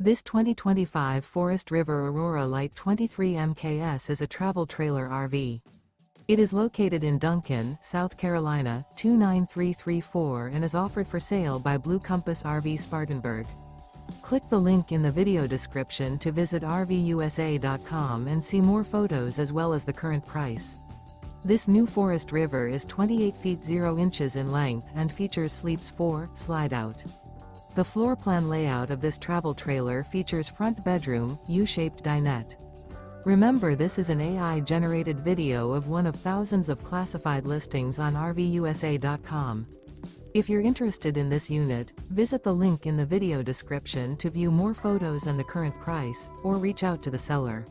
This 2025 Forest River Aurora Light 23 MKS is a travel trailer RV. It is located in Duncan, South Carolina, 29334 and is offered for sale by Blue Compass RV Spartanburg. Click the link in the video description to visit RVUSA.com and see more photos as well as the current price. This new Forest River is 28 feet 0 inches in length and features Sleeps 4 Slideout. The floor plan layout of this travel trailer features front bedroom, U-shaped dinette. Remember, this is an AI-generated video of one of thousands of classified listings on RVUSA.com. If you're interested in this unit, visit the link in the video description to view more photos and the current price, or reach out to the seller.